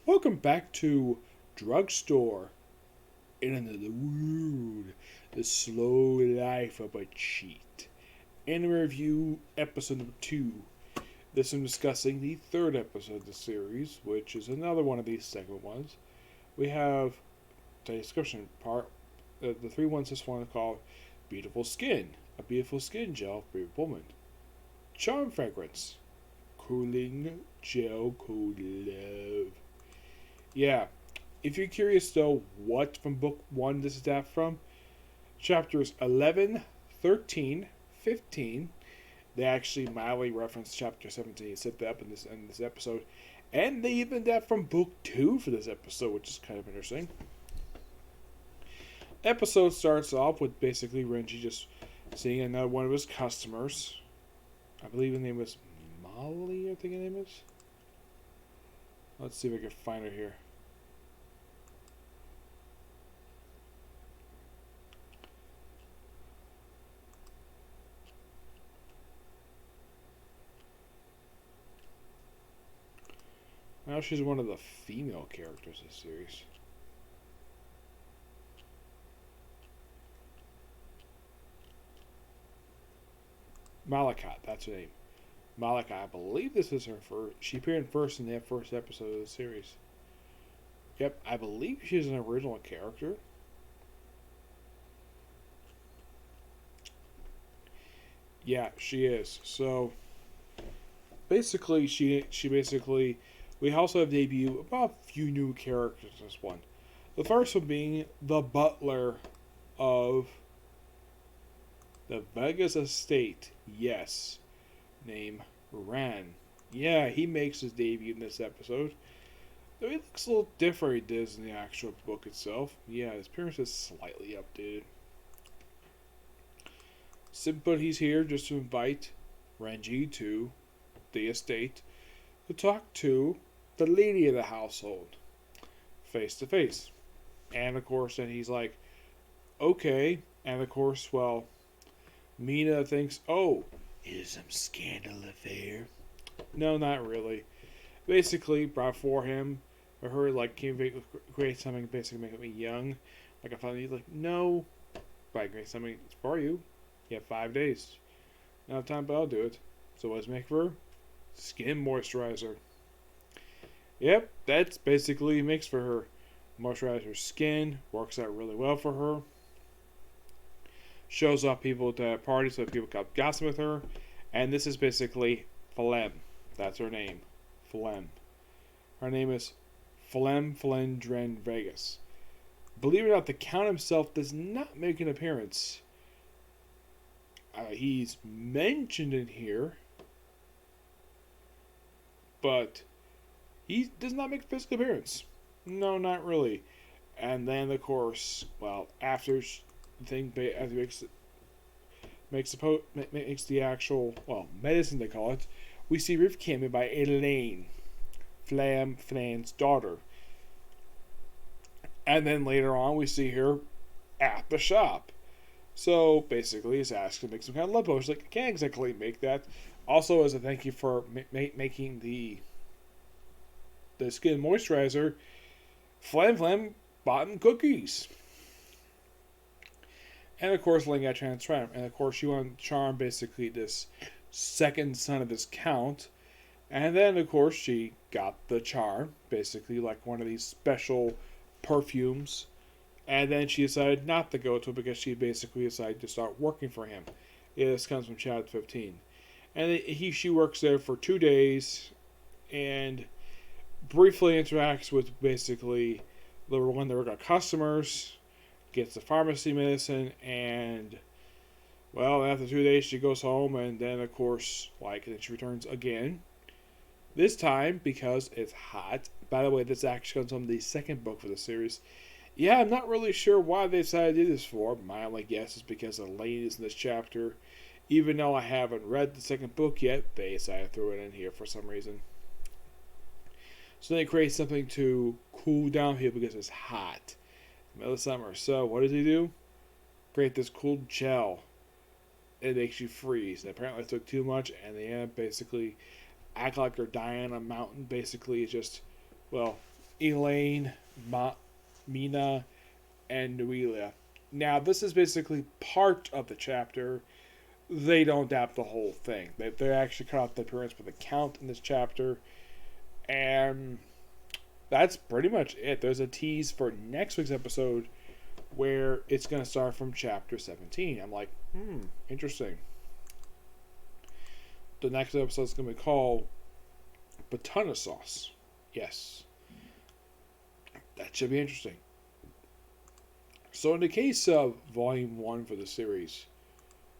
Welcome back to Drugstore in another world, the slow life of a cheat. Anime review episode number 2. This I'm discussing the third episode of the series, which is another one of these segment ones. We have the discussion part, the three ones this one is called Beautiful Skin, a beautiful skin gel for a woman. Charm fragrance, cooling gel called love. Yeah, if you're curious though what from book 1 this is adapted from, chapters 11, 13, 15, they actually mildly reference chapter 17, set that up in this episode, and they even adapt from book 2 for this episode, which is kind of interesting. Episode starts off with basically Renji just seeing another one of his customers. I believe the name was Molly, I think the name is. Let's see if I can find her here. Now she's one of the female characters in the series. Malakat, that's her name. Malika, I believe this is her first. She appeared first in the first episode of the series. Yep, I believe she's an original character. Yeah, she is. So basically, she basically we also have debut about a few new characters in this one. The first one being the butler of the Vegas estate. Yes. Name Ran. Yeah, he makes his debut in this episode. Though he looks a little different than he does in the actual book itself. Yeah, his appearance is slightly updated. But he's here just to invite Renji to the estate to talk to the lady of the household face to face. And of course, then he's like, okay. And of course, well, Mina thinks, oh, is some scandal affair? No, not really. Basically, brought for him, or her, like, can you create something basically make me young? Like, I finally, like, no, but I create something for you. You have 5 days. Not enough time, but I'll do it. So, what's make for her? Skin moisturizer. Yep, that's basically makes for her. Moisturize her skin, works out really well for her. Shows off people to parties so people can gossip with her. And this is basically Phlegm. That's her name. Phlegm. Her name is Phlegm Flendren Vegas. Believe it or not, the Count himself does not make an appearance. He's mentioned in here, but he does not make a physical appearance. No, not really. And then, of course, well, after makes the actual, well, medicine they call it, we see Riff Cameo by Elaine, Flan's daughter. And then later on we see her at the shop. So basically he's asked to make some kind of love potion. Like, I can't exactly make that. Also, as a thank you for making the skin moisturizer, Flam bought him cookies. And of course, Ling got transformed. And of course, she wanted to charm basically this second son of this Count. And then, of course, she got the charm, basically like one of these special perfumes. And then she decided not to go to it because she basically decided to start working for him. Yeah, this comes from chapter 15. And she works there for 2 days and briefly interacts with basically the one that got customers, gets the pharmacy medicine, and well, after 2 days she goes home, and then of course, then she returns again. This time because it's hot. By the way, this actually comes from the second book for the series. Yeah, I'm not really sure why they decided to do this for. My only guess is because Elaine is in this chapter. Even though I haven't read the second book yet, they decided to throw it in here for some reason. So they create something to cool down people because it's hot in the middle of summer. So what does he do? Create this cool gel. It makes you freeze. And apparently it took too much, and they end up basically act like they're dying on a mountain. Basically, it's just, well, Elaine, Mina, and Nuila. Now, this is basically part of the chapter. They don't adapt the whole thing. They actually cut off the appearance for the Count in this chapter. And that's pretty much it. There's a tease for next week's episode where it's going to start from chapter 17. I'm like, interesting. The next episode is going to be called Batana Sauce. Yes. That should be interesting. So in the case of Volume 1 for the series,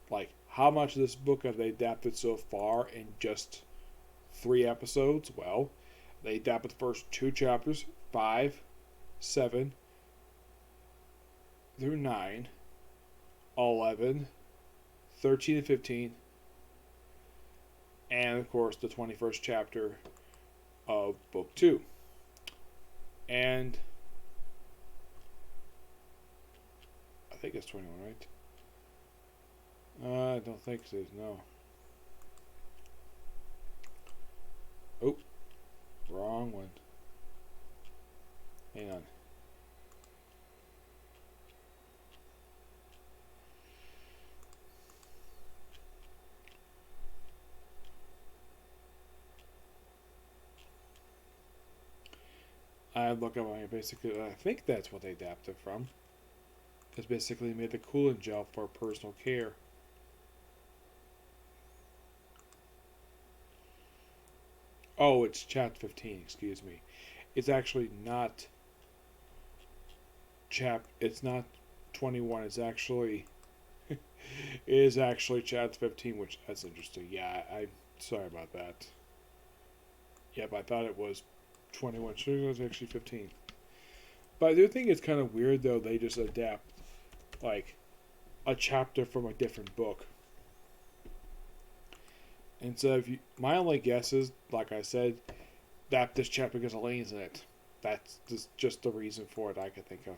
like, how much of this book have they adapted so far in just 3 episodes? Well, they adapted the first 2 chapters, 5, 7, through 9, 11, 13 and 15, and of course the 21st chapter of Book 2. And I think it's 21, right? I don't think so, no. Oh, wrong one. Hang on. I look at my basically, I think that's what they adapted from. It's basically made the cooling gel for personal care. Oh, it's chapter 15, excuse me. It's actually not it's not 21, it's actually it is actually chapter 15, which that's interesting. Yeah, I'm sorry about that. Yep, I thought it was 21, so it was actually 15. But I do think it's kind of weird though they just adapt like a chapter from a different book. And so if you, my only guess is, like I said, that this chapter because Elaine's in it. That's just the reason for it I could think of.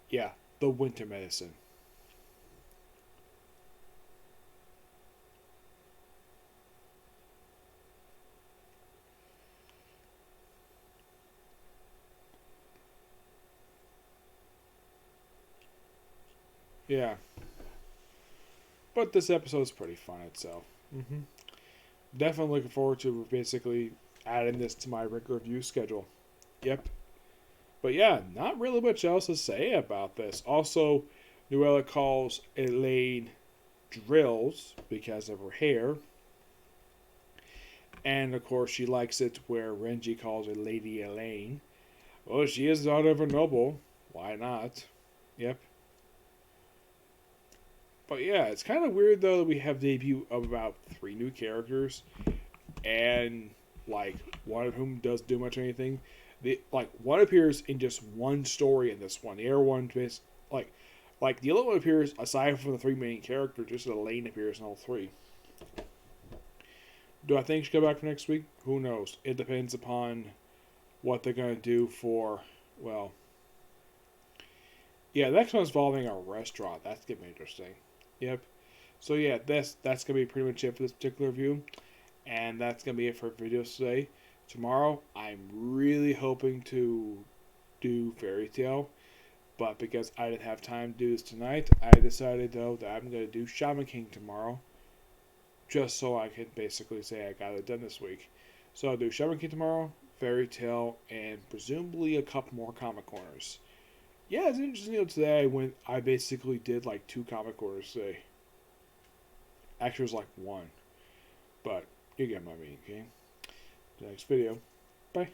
Yeah, the winter medicine. Yeah. But this episode is pretty fun itself. Definitely looking forward to basically adding this to my regular review schedule. Yep. But yeah, not really much else to say about this. Also, Nuella calls Elaine Drills because of her hair. And of course, she likes it where Renji calls her Lady Elaine. Well, she is the daughter of a noble. Why not? Yep. But yeah, it's kind of weird though that we have debut of about 3 new characters, and like one of whom doesn't do much of anything. One appears in just one story in this one. The other one just like the other one appears aside from the 3 main characters. Just Elaine appears in all 3. Do I think she'll come back for next week? Who knows? It depends upon what they're gonna do for yeah, the next one's involving a restaurant. That's gonna be interesting. Yep. So yeah, that's gonna be pretty much it for this particular review, and that's gonna be it for videos today. Tomorrow, I'm really hoping to do Fairy Tail, but because I didn't have time to do this tonight, I decided though that I'm gonna do Shaman King tomorrow, just so I can basically say I got it done this week. So I'll do Shaman King tomorrow, Fairy Tail, and presumably a couple more comic corners. Yeah, it's interesting today I basically did like 2 comic corners today. Actually, it was like 1. But you get my meaning, okay? The next video. Bye.